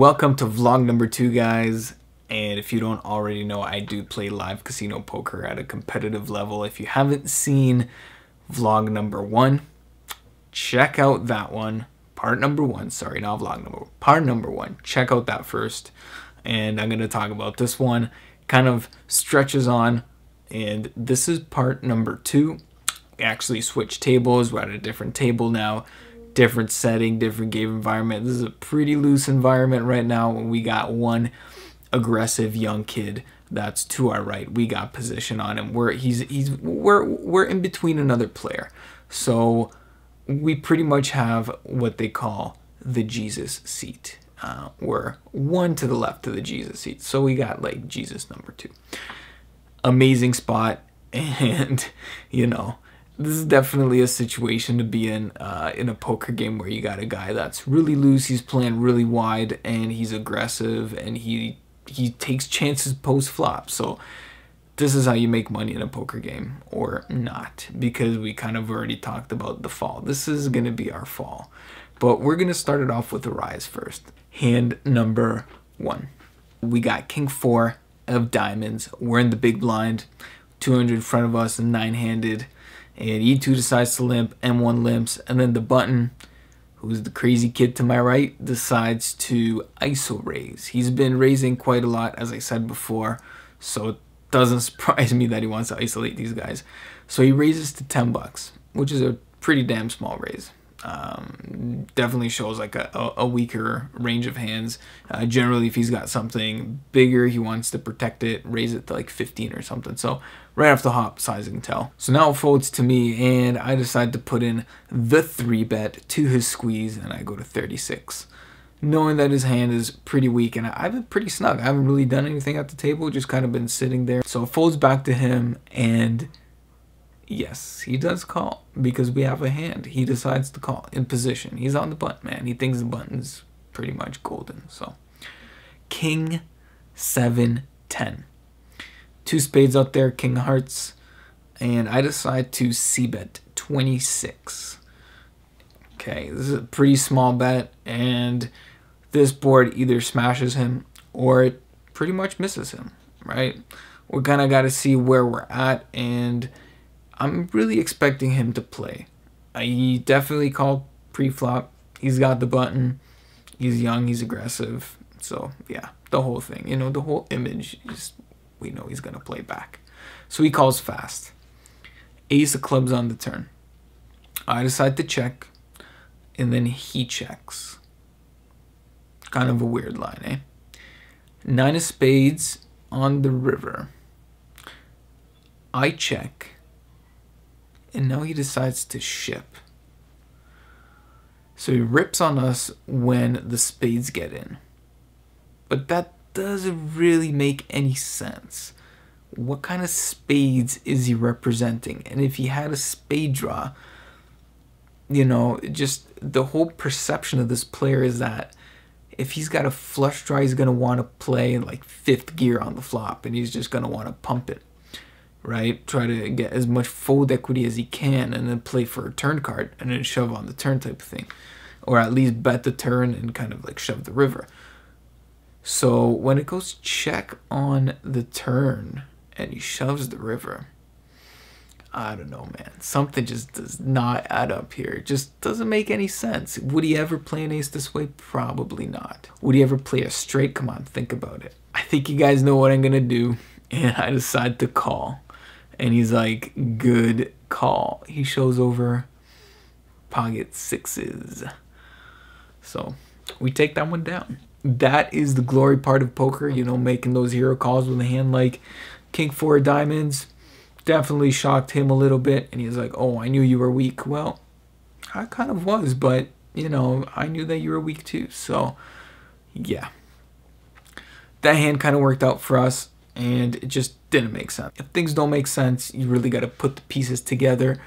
Welcome to vlog number 2, guys. And if you don't already know, I do play live casino poker at a competitive level. If you haven't seen vlog number 1, check out that one. Part number 1, sorry, not vlog number 1. Part number 1, check out that first. And I'm going to talk about this one. Kind of stretches on. And this is part number 2. We actually switched tables. We're at a different table now. Different setting, different game environment. This is a pretty loose environment right now. We got one aggressive young kid that's to our right. We got position on him. We're in between another player. So we pretty much have what they call the Jesus seat. We're one to the left of the Jesus seat. So we got like Jesus number 2. Amazing spot. And you know, this is definitely a situation to be in a poker game where you got a guy that's really loose, he's playing really wide, and he's aggressive, and he takes chances post-flop. So this is how you make money in a poker game, or not, because we kind of already talked about the fall. This is going to be our fall. But we're going to start it off with a rise first. Hand number 1. We got King 4 of diamonds. We're in the big blind, 200 in front of us, and 9-handed. And E2 decides to limp, M1 limps, and then the button, who's the crazy kid to my right, decides to ISO raise. He's been raising quite a lot, as I said before, so it doesn't surprise me that he wants to isolate these guys. So he raises to 10 bucks, which is a pretty damn small raise. Definitely shows like a weaker range of hands. Generally, if he's got something bigger, he wants to protect it, raise it to like 15 or something. So right off the hop, sizing tell. So now it folds to me, and I decide to put in the 3-bet to his squeeze, and I go to 36. Knowing that his hand is pretty weak, and I've been pretty snug. I haven't really done anything at the table, just kind of been sitting there. So it folds back to him, and yes, he does call because we have a hand. He decides to call in position. He's on the button, man. He thinks the button's pretty much golden. So King 7 10. 2 spades out there, King of Hearts, and I decide to c-bet 26. Okay, this is a pretty small bet, and this board either smashes him or it pretty much misses him, right? We kind of got to see where we're at, and I'm really expecting him to play. He definitely called pre-flop. He's got the button. He's young. He's aggressive. So, yeah, the whole thing. You know, the whole image is, we know he's going to play back. So he calls fast. Ace of clubs on the turn. I decide to check, and then he checks. Kind of a weird line, eh? 9 of spades on the river. I check. And now he decides to ship. So he rips on us when the spades get in. But that doesn't really make any sense. What kind of spades is he representing? And if he had a spade draw, you know, just the whole perception of this player is that if he's got a flush draw, he's going to want to play like 5th gear on the flop, and he's just going to want to pump it. Right? Try to get as much fold equity as he can, and then play for a turn card and then shove on the turn type of thing. Or at least bet the turn and kind of like shove the river. So when it goes check on the turn and he shoves the river, I don't know, man. Something just does not add up here. It just doesn't make any sense. Would he ever play an ace this way? Probably not. Would he ever play a straight? Come on, think about it. I think you guys know what I'm going to do. And I decide to call. And he's like, good call. He shows over pocket 6s. So we take that one down. That is the glory part of poker, you know, making those hero calls with a hand like King 4 of diamonds. Definitely shocked him a little bit. And he's like, oh, I knew you were weak. Well, I kind of was, but, you know, I knew that you were weak too. So, yeah. That hand kind of worked out for us. And it just didn't make sense. If things don't make sense, you really got to put the pieces together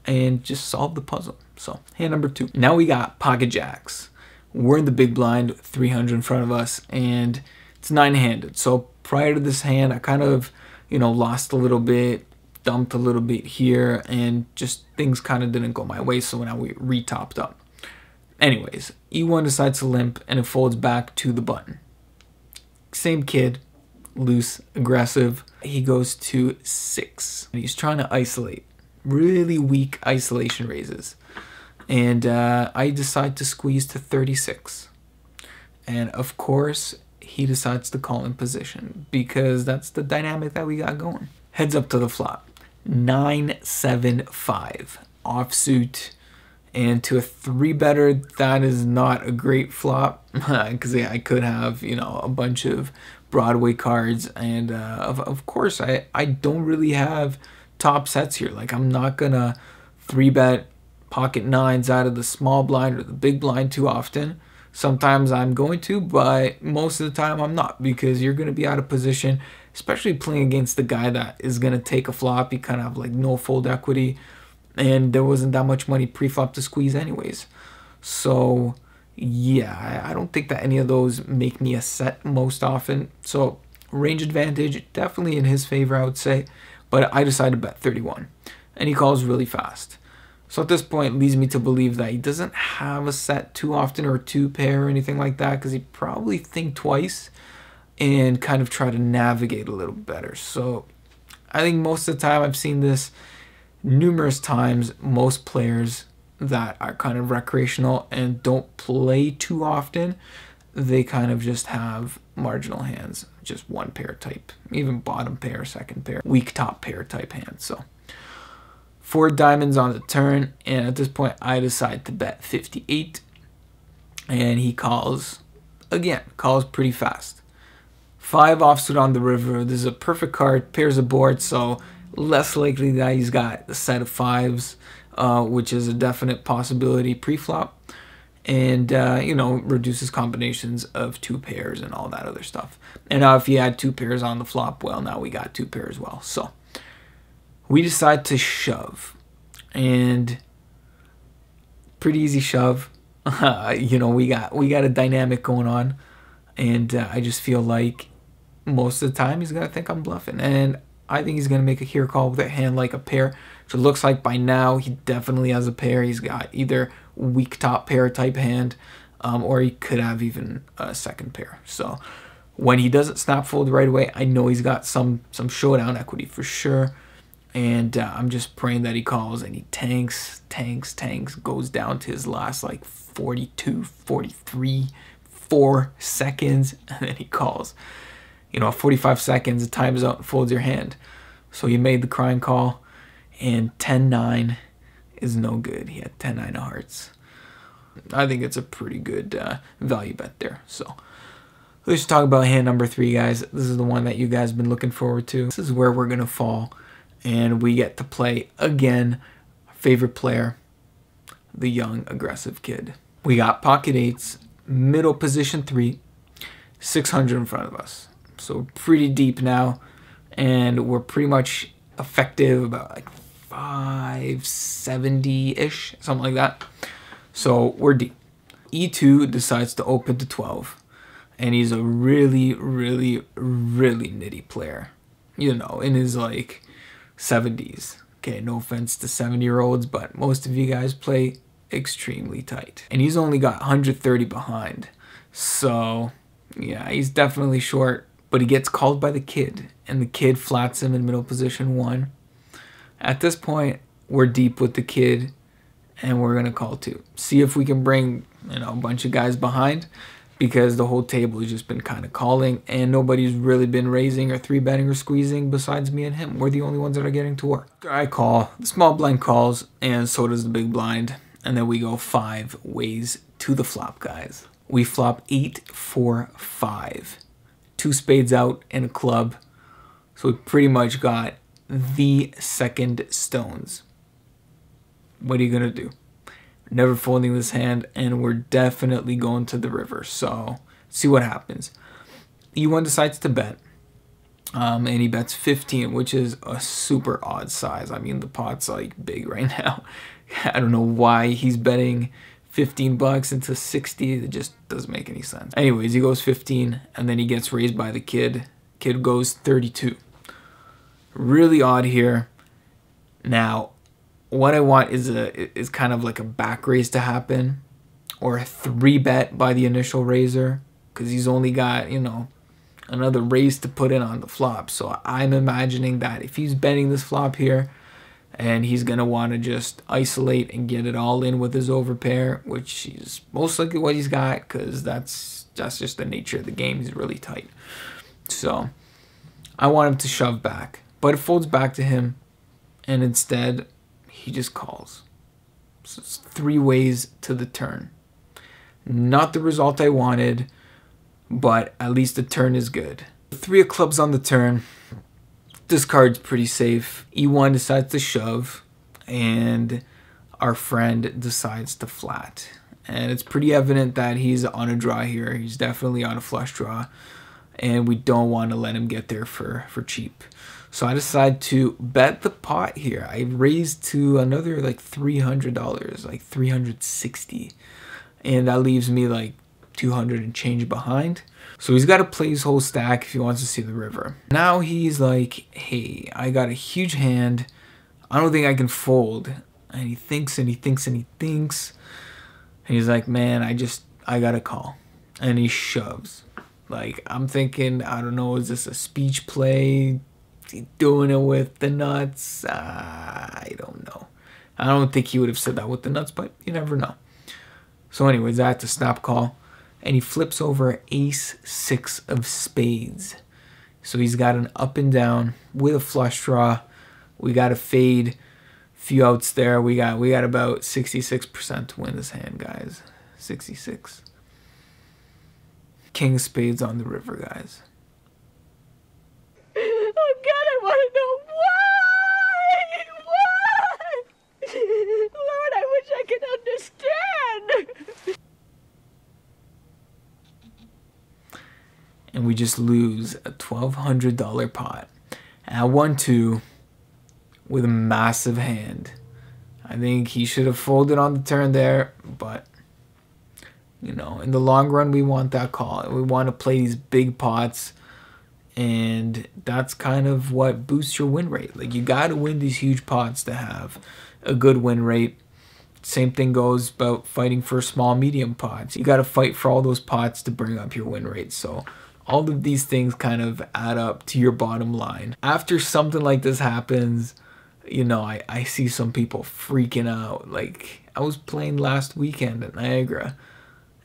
and just solve the puzzle. So, hand number 2. Now we got pocket jacks. We're in the big blind, 300 in front of us, and it's 9-handed. So, prior to this hand, I kind of, you know, lost a little bit, dumped a little bit here, and just things kind of didn't go my way. So, now we re-topped up. Anyways, E1 decides to limp, and it folds back to the button. Same kid, loose, aggressive. He goes to 6. He's trying to isolate. Really weak isolation raises. And I decide to squeeze to 36. And of course, he decides to call in position because that's the dynamic that we got going. Heads up to the flop. 9-7-5. Offsuit. And to a 3-better, that is not a great flop because I could have, you know, a bunch of Broadway cards. And of course, I don't really have top sets here. Like, I'm not going to 3-bet pocket 9s out of the small blind or the big blind too often. Sometimes I'm going to, but most of the time I'm not, because you're going to be out of position, especially playing against the guy that is going to take a flop. You kind of have like no fold equity, and there wasn't that much money pre-flop to squeeze anyways. So yeah, I don't think that any of those make me a set most often. So range advantage definitely in his favor, I would say, but I decided to bet 31, and he calls really fast. So at this point, it leads me to believe that he doesn't have a set too often or 2-pair or anything like that, because he probably think twice and kind of try to navigate a little better. So I think most of the time I've seen this numerous times. Most players that are kind of recreational and don't play too often, they kind of just have marginal hands, just 1-pair type, even bottom pair, 2nd pair, weak top pair type hands. So 4 diamonds on the turn, and at this point I decide to bet 58, and he calls again, calls pretty fast. 5 offsuit on the river. This is a perfect card, pairs the board, so less likely that he's got a set of 5s, which is a definite possibility pre-flop, and you know, reduces combinations of 2 pairs and all that other stuff. And now if he had 2 pairs on the flop, well, now we got 2 pairs as well. So we decide to shove, and pretty easy shove. You know, we got a dynamic going on, and I just feel like most of the time he's gonna think I'm bluffing, and I think he's gonna make a here call with a hand like a pair. So it looks like by now he definitely has a pair. He's got either weak top pair type hand, or he could have even a 2nd pair. So when he doesn't snap fold right away, I know he's got some showdown equity for sure. And I'm just praying that he calls, and he tanks, goes down to his last like 42, 43, 4 seconds, and then he calls. You know, 45 seconds, the time's out, and folds your hand. So he made the crying call, and 10-9 is no good. He had 10-9 of hearts. I think it's a pretty good value bet there. So let's talk about hand number 3, guys. This is the one that you guys have been looking forward to. This is where we're going to fall. And we get to play again, our favorite player, the young aggressive kid. We got pocket 8s, middle position 3, 600 in front of us. So pretty deep now, and we're pretty much effective about like 570-ish, something like that. So we're deep. E2 decides to open to 12, and he's a really nitty player. You know, in his like 70s. Okay, no offense to 70-year-olds, but most of you guys play extremely tight. And he's only got 130 behind. So, yeah, he's definitely short, but he gets called by the kid, and the kid flats him in middle position 1. At this point, we're deep with the kid, and we're going to call 2. See if we can bring, you know, a bunch of guys behind, because the whole table has just been kind of calling, and nobody's really been raising or 3-betting or squeezing besides me and him. We're the only ones that are getting to work. I call, the small blind calls, and so does the big blind, and then we go 5 ways to the flop, guys. We flop 8-4-5. 2 spades out and a club, so we pretty much got the second stones. What are you gonna do? Never folding this hand, and we're definitely going to the river. So see what happens. E1 decides to bet, and he bets 15, which is a super odd size. I mean, the pot's like big right now. I don't know why he's betting 15 bucks into 60. It just doesn't make any sense. Anyways, he goes 15, and then he gets raised by the kid. Kid goes 32. Really odd here. Now, what I want is kind of like a back raise to happen, or a 3-bet by the initial raiser, because he's only got, you know, another raise to put in on the flop. So I'm imagining that if he's betting this flop here, and he's going to want to just isolate and get it all in with his overpair, which is most likely what he's got, because that's just the nature of the game. He's really tight. So I want him to shove back, but it folds back to him, and instead he just calls. So it's 3 ways to the turn. Not the result I wanted, but at least the turn is good. 3 of clubs on the turn. This card's pretty safe. E1 decides to shove, and our friend decides to flat. And it's pretty evident that he's on a draw here. He's definitely on a flush draw, and we don't want to let him get there for cheap. So I decide to bet the pot here. I raised to another like $300, like $360, and that leaves me like 200 and change behind. So he's got to play his whole stack if he wants to see the river. Now he's like, hey, I got a huge hand. I don't think I can fold. And he thinks and he thinks and he thinks. And he's like, man, I got to call. And he shoves. Like, I'm thinking, I don't know, is this a speech play? Is he doing it with the nuts? I don't know. I don't think he would have said that with the nuts, but you never know. So anyways, I had to snap call. And he flips over ace-6 of spades. So he's got an up and down with a flush draw. We got a fade. Few outs there. We got about 66% to win this hand, guys. 66. King of spades on the river, guys. Oh God, I want to know why? Why? Lord, I wish I could understand. And we just lose a $1,200 pot. And I won 2 with a massive hand. I think he should have folded on the turn there, but you know, in the long run, we want that call. We want to play these big pots, and that's kind of what boosts your win rate. Like, you got to win these huge pots to have a good win rate. Same thing goes about fighting for small, medium pots. You got to fight for all those pots to bring up your win rate. So all of these things kind of add up to your bottom line. After something like this happens, you know, I see some people freaking out. Like, I was playing last weekend at Niagara,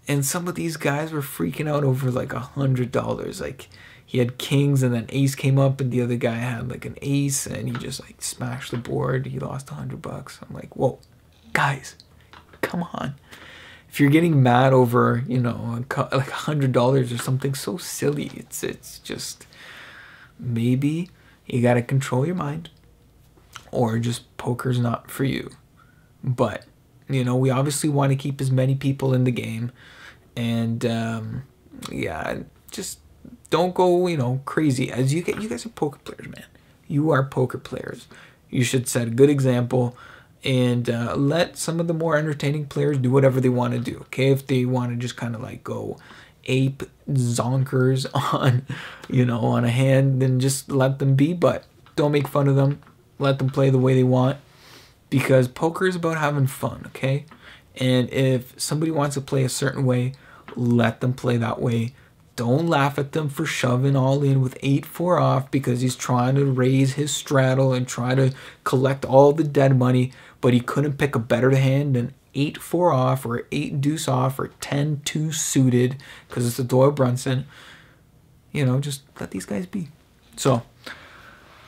and some of these guys were freaking out over like $100. Like, he had kings and then ace came up, and the other guy had like an ace, and he just like smashed the board. He lost $100. I'm like, whoa, guys, come on. If you're getting mad over, you know, like $100 or something so silly, it's just, maybe you gotta control your mind, or just poker's not for you. But you know, we obviously want to keep as many people in the game, and yeah, just don't go, you know, crazy. As you guys are poker players, man. You are poker players. You should set a good example, and let some of the more entertaining players do whatever they want to do. Okay, if they want to just kind of like go ape zonkers on, you know, on a hand, then just let them be. But don't make fun of them. Let them play the way they want, because poker is about having fun. Okay, and if somebody wants to play a certain way, let them play that way. Don't laugh at them for shoving all in with 8-4 off because he's trying to raise his straddle and try to collect all the dead money, but he couldn't pick a better hand than 8-4 off or 8 deuce off or 10-2 suited because it's a Doyle Brunson. You know, just let these guys be. So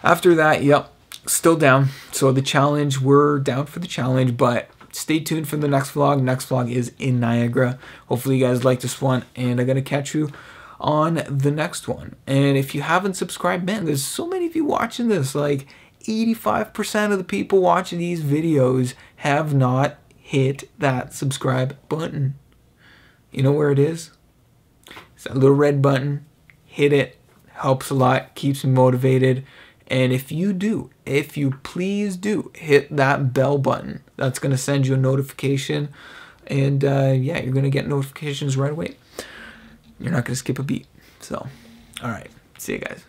after that, yep, still down. So the challenge, we're down for the challenge, but stay tuned for the next vlog. Next vlog is in Niagara. Hopefully you guys like this one, and I'm going to catch you on the next one. And if you haven't subscribed, man, there's so many of you watching this. Like 85% of the people watching these videos have not hit that subscribe button. You know where it is? It's that little red button. Hit it. Helps a lot. Keeps me motivated. And if you do, if you please do, hit that bell button. That's going to send you a notification. And yeah, you're going to get notifications right away. You're not going to skip a beat. So, all right. See you guys.